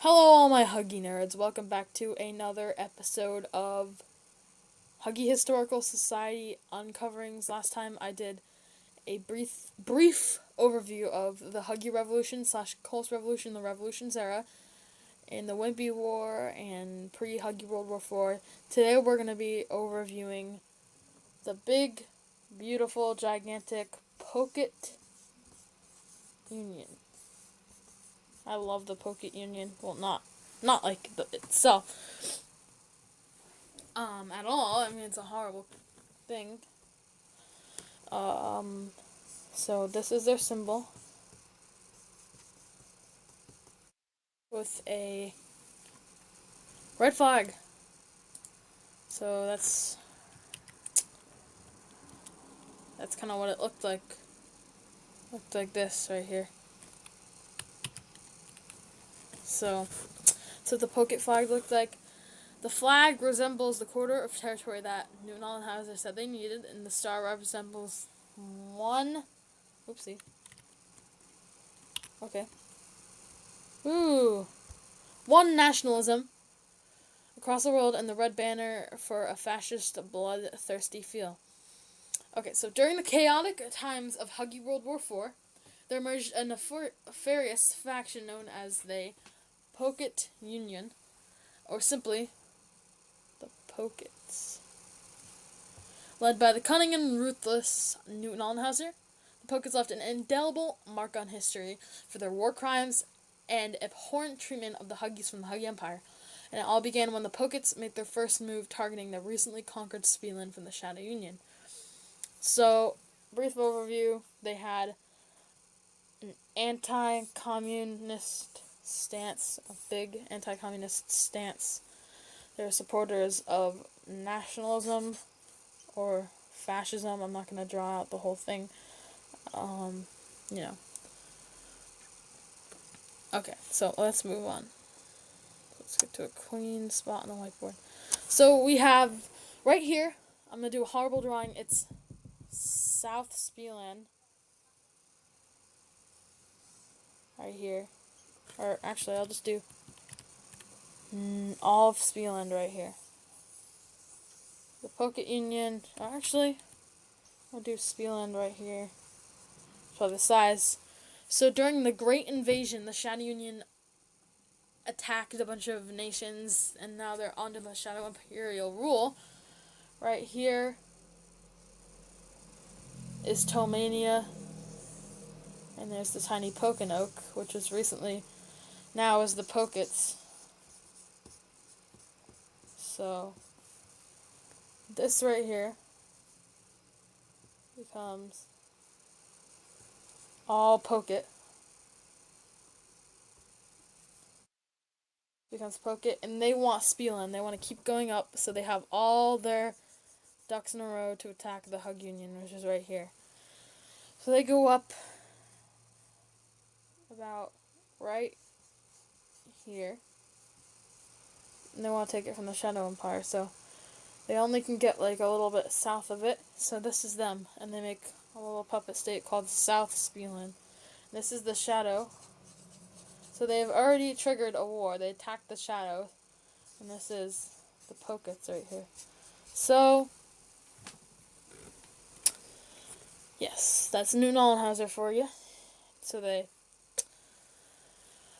Hello, all my Huggie nerds. Welcome back to another episode of Huggie Historical Society Uncoverings. Last time I did a brief overview of the Huggie Revolution / Colts Revolution, the Revolutions era, and the Wimpy War and pre-Huggie World War IV. Today we're going to be overviewing the big, beautiful, gigantic Poket Union. I love the Poket Union. Well, not like itself. At all. I mean, it's a horrible thing. So this is their symbol with a red flag. So that's kind of what it looked like. Looked like this right here. So the Poket flag looked like. The flag resembles the quarter of territory that Newton Allenhauser said they needed, and the star resembles one. Oopsie. Okay. Ooh. One nationalism across the world, and the red banner for a fascist, bloodthirsty feel. Okay, so during the chaotic times of Huggie World War IV, there emerged a nefarious faction known as the Poket Union, or simply the Pokets. Led by the cunning and ruthless Newton Allenhauser, the Pokets left an indelible mark on history for their war crimes and abhorrent treatment of the Huggies from the Huggie Empire. And it all began when the Pokets made their first move targeting the recently conquered Spielland from the Shadow Union. So, brief overview, they had an anti-communist stance, a big anti-communist stance. They're supporters of nationalism or fascism. I'm not going to draw out the whole thing. You know. Okay, so let's move on. Let's get to a clean spot on the whiteboard. So we have right here, I'm going to do a horrible drawing. It's South Spielland. Right here. Or actually, I'll just do all of Spielland right here. The Poket Union, actually, I'll do Spielland right here. So the size. So during the Great Invasion, the Shadow Union attacked a bunch of nations, and now they're under the Shadow Imperial rule. Right here is Tomania, and there's the tiny Poconoke, which was recently, now is the Pokets. So this right here becomes all Poket. Becomes Poket, and they want Spielland. They want to keep going up, so they have all their ducks in a row to attack the Hug Union, which is right here. So they go up about right here, and they want to take it from the Shadow Empire, so they only can get like a little bit south of it. So this is them, and they make a little puppet state called South Spielland. This is the Shadow. So they've already triggered a war. They attacked the Shadow, and this is the Pokets right here. So, yes, that's Newton Allenhauser for you. So they,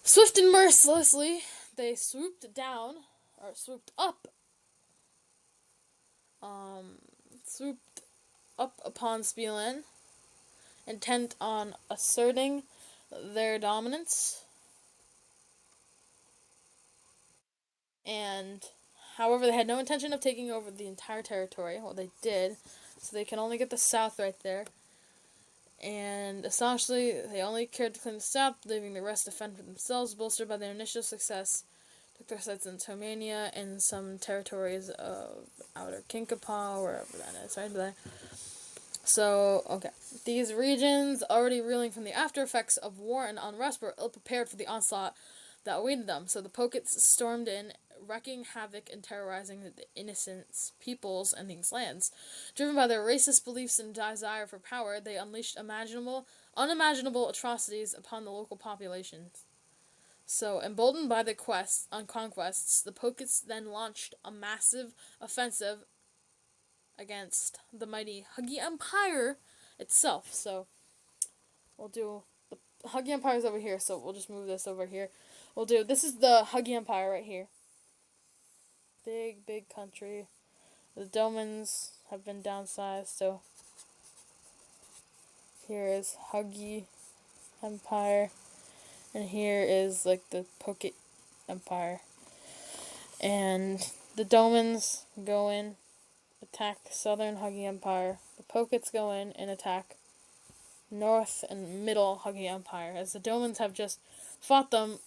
swift and mercilessly, they swooped up upon Spielland, intent on asserting their dominance. And, however, they had no intention of taking over the entire territory. Well, they did, so they can only get the south right there. And, astonishingly, they only cared to claim the south, leaving the rest to fend for themselves, bolstered by their initial success. Took their sites in Tomania and some territories of Outer Kinkapah, wherever that is, right there. So, okay. These regions, already reeling from the after effects of war and unrest, were ill-prepared for the onslaught that awaited them. So the Pokets stormed in, wreaking havoc and terrorizing the innocent peoples in these lands. Driven by their racist beliefs and desire for power, they unleashed unimaginable atrocities upon the local populations. So, emboldened by the quest on conquests, the Pokets then launched a massive offensive against the mighty Huggie Empire itself. So, we'll do the Huggie Empire's over here, so we'll just move this over here. This is the Huggie Empire right here. Big, big country. The Domans have been downsized, so here is Huggie Empire, and here is like the Poket Empire. And the Domans go in, attack southern Huggie Empire. The Pokets go in and attack north and middle Huggie Empire. As the Domans have just fought them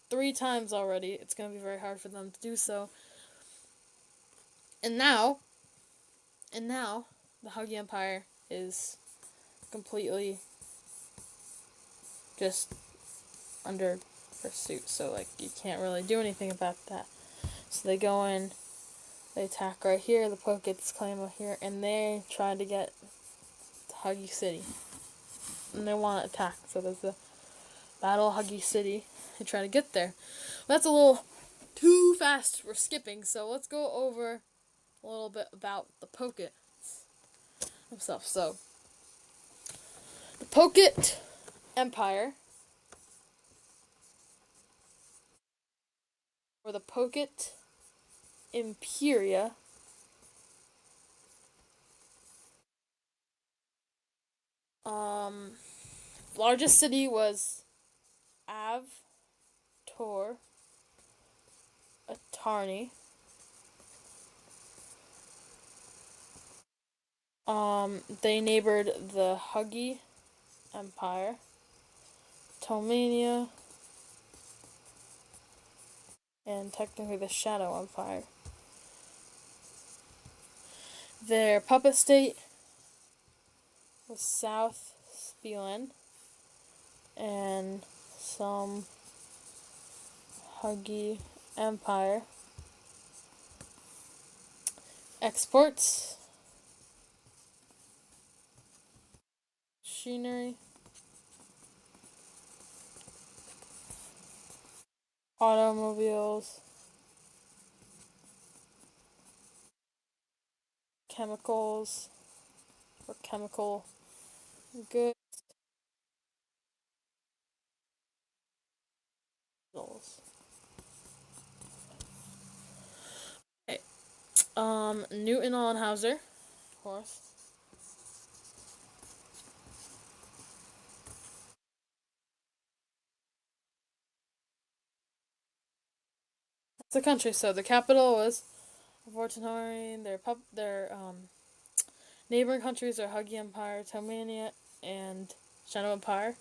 3 times already, it's going to be very hard for them to do so. And now, the Huggie Empire is completely just under pursuit. So, like, you can't really do anything about that. So they go in, they attack right here, the Pokets claim up here, and they try to get to Huggie City. And they want to attack. So there's the Battle of Huggie City. They try to get there. Well, that's a little too fast. We're skipping. So let's go over a little bit about the Poket himself. So the Poket Empire, or the Poket Imperia, largest city was Tor Atarni. They neighbored the Huggie Empire, Tomania, and technically the Shadow Empire. Their puppet state was South Spielan and some Huggie Empire. Exports: machinery, automobiles, chemicals, or chemical goods. Okay. Newton Allenhauser, of course. It's a country, so the capital was Vortenhori. Their neighboring countries are Huggie Empire, Tomania, and Shadow Empire.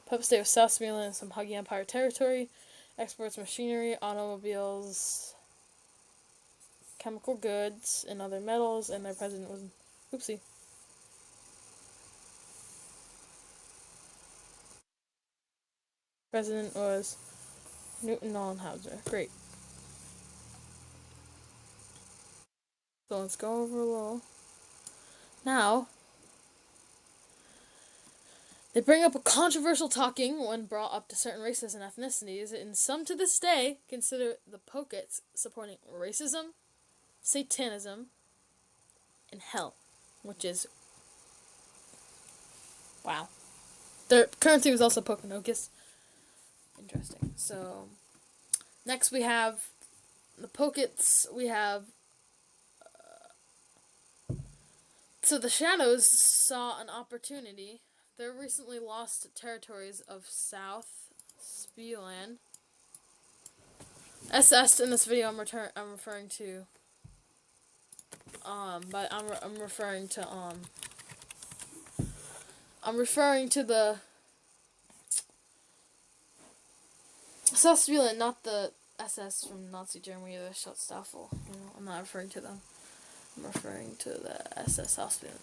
Puppet state was South Spielan and some Huggie Empire territory. Exports: machinery, automobiles, chemical goods, and other metals. And their president was oopsie. President was Newton Allenhauser. Great. So let's go over a little. Now, they bring up a controversial talking when brought up to certain races and ethnicities, and some to this day consider the Pokets supporting racism, Satanism, and hell, which is wow. Their currency was also Pokanokis. Interesting. So, next we have the Pokets. We have so the Shadows saw an opportunity. Their recently lost territories of South Spielan. SS in this video I'm referring to but I'm referring to the South Spielan, not the SS from Nazi Germany, the Schutzstaffel. I'm not referring to them. I'm referring to the SS South Spielan.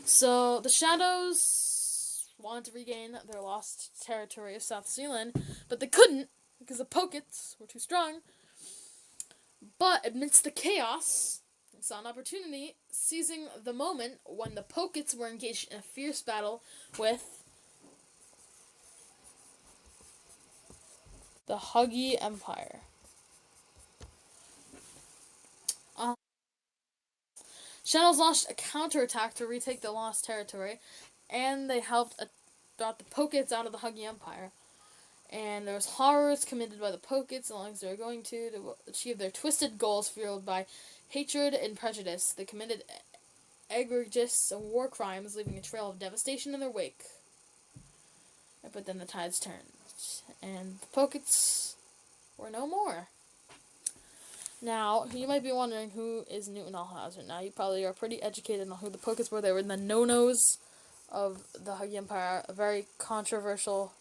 So the Shadows wanted to regain their lost territory of South Spielan, but they couldn't because the Pokets were too strong. But amidst the chaos, they saw an opportunity, seizing the moment when the Pokets were engaged in a fierce battle with The Huggie Empire. Shadows launched a counterattack to retake the lost territory, and they helped brought the Pokets out of the Huggie Empire. And there was horrors committed by the Pokets as long as they were going to achieve their twisted goals fueled by hatred and prejudice. They committed egregious war crimes, leaving a trail of devastation in their wake. But then the tides turned, and the Pokets were no more. Now, you might be wondering who is Newton Althauser. Now, you probably are pretty educated on who the Pokets were. They were the no-nos of the Huggie Empire, a very controversial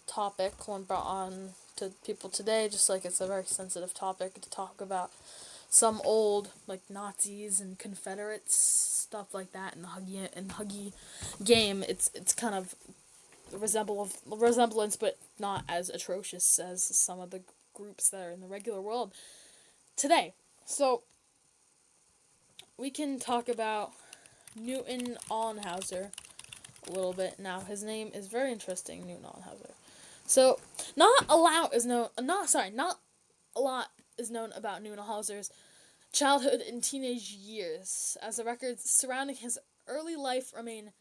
topic when brought on to people today, just like it's a very sensitive topic to talk about some old, like, Nazis and Confederates, stuff like that in the Huggie game. It's kind of resemblance, but not as atrocious as some of the groups that are in the regular world today. So, we can talk about Newton Althauser a little bit now. His name is very interesting, Newton Althauser. So, not a lot is known about Newton Althauser's childhood and teenage years, as the records surrounding his early life remain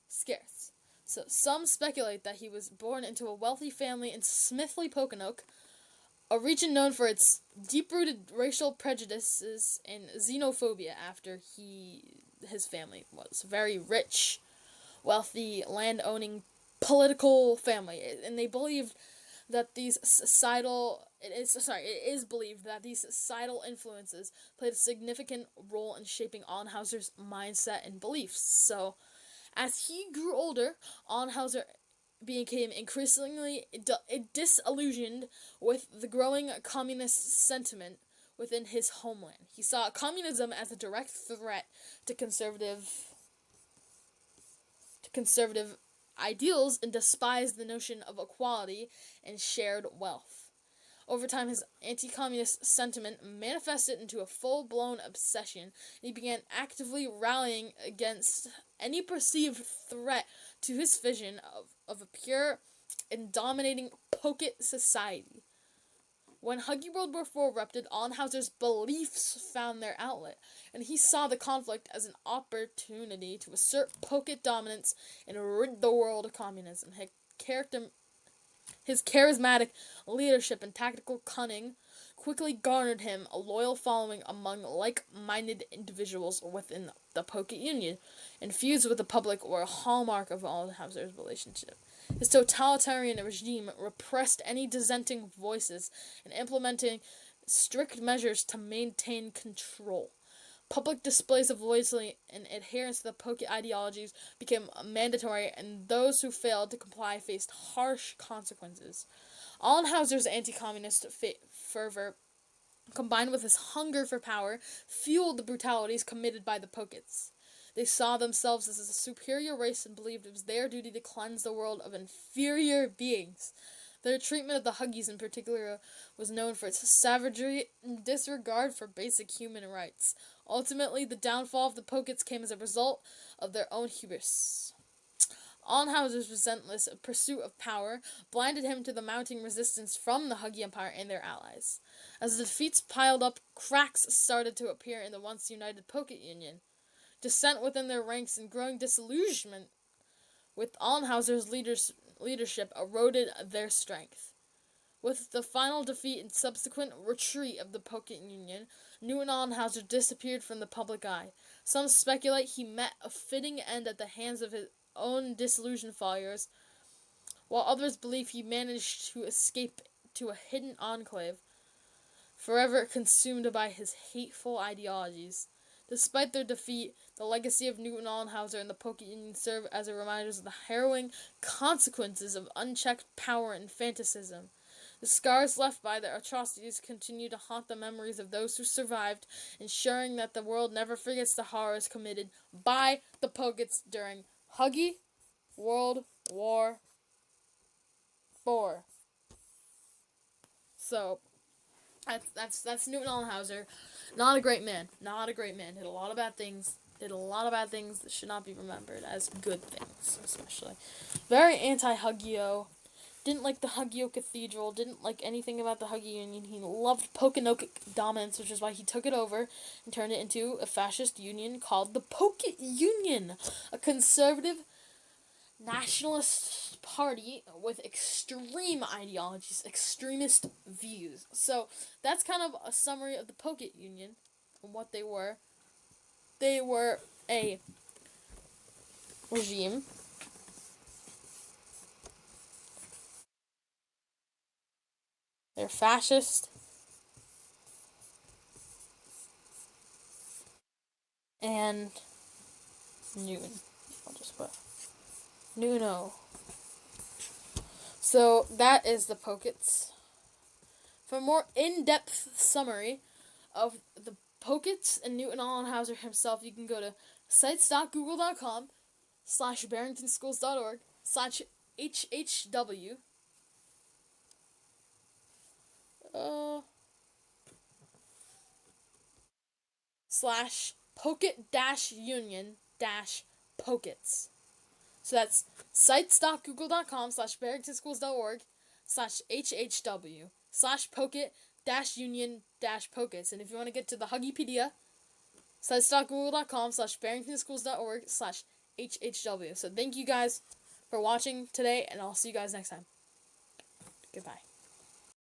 scarce. So, some speculate that he was born into a wealthy family in Smithley, Poconoke, a region known for its deep-rooted racial prejudices and xenophobia after his family was very rich, wealthy, land-owning, political family, and they believed that it is believed that these societal influences played a significant role in shaping Althauser's mindset and beliefs. So, as he grew older, Althauser became increasingly disillusioned with the growing communist sentiment within his homeland. He saw communism as a direct threat to conservative ideals and despised the notion of equality and shared wealth. Over time, his anti-communist sentiment manifested into a full-blown obsession, and he began actively rallying against any perceived threat to his vision of a pure and dominating Poket society. When Huggie World War IV erupted, Althauser's beliefs found their outlet, and he saw the conflict as an opportunity to assert Poket dominance and rid the world of communism. His charismatic leadership and tactical cunning quickly garnered him a loyal following among like-minded individuals within the Poket Union, and feuds with the public were a hallmark of Althauser's relationship. His totalitarian regime repressed any dissenting voices and implementing strict measures to maintain control. Public displays of loyalty and adherence to the Poket ideologies became mandatory, and those who failed to comply faced harsh consequences. Althauser's anti-communist fervor, combined with his hunger for power, fueled the brutalities committed by the Pokets. They saw themselves as a superior race and believed it was their duty to cleanse the world of inferior beings. Their treatment of the Huggies in particular was known for its savagery and disregard for basic human rights. Ultimately, the downfall of the Pokets came as a result of their own hubris. Althauser's relentless pursuit of power blinded him to the mounting resistance from the Huggie Empire and their allies. As the defeats piled up, cracks started to appear in the once united Poket Union. Dissent within their ranks and growing disillusionment with Althauser's leadership eroded their strength. With the final defeat and subsequent retreat of the Poket Union, Newton Althauser disappeared from the public eye. Some speculate he met a fitting end at the hands of his own disillusioned followers, while others believe he managed to escape to a hidden enclave, forever consumed by his hateful ideologies. Despite their defeat, the legacy of Newton Althauser and the Poket Union serve as a reminder of the harrowing consequences of unchecked power and fanaticism. The scars left by their atrocities continue to haunt the memories of those who survived, ensuring that the world never forgets the horrors committed by the Pokets during Huggie World War IV. So, that's Newton Althauser. Not a great man. Did a lot of bad things. That should not be remembered as good things, especially. Very anti-Huggio. didn't like the Huggie Cathedral, didn't like anything about the Huggie Union. He loved Poket dominance, which is why he took it over and turned it into a fascist union called the Poket Union, a conservative nationalist party with extreme ideologies, extremist views. So that's kind of a summary of the Poket Union and what they were. They were a regime. They're fascist. And Noon. I'll just put Nuno. So that is the Pokets. For a more in-depth summary of the Pokets and Newton Allenhauser himself, you can go to sites.google.com/barringtonschools.org/HHW slash Poket-Union-Pokets. So that's sites.google.com/barringtonschools.org/HHW/Poket-Union-Pokets. And if you want to get to the Huggipedia, sites.google.com/barringtonschools.org/HHW. So thank you guys for watching today, and I'll see you guys next time. Goodbye.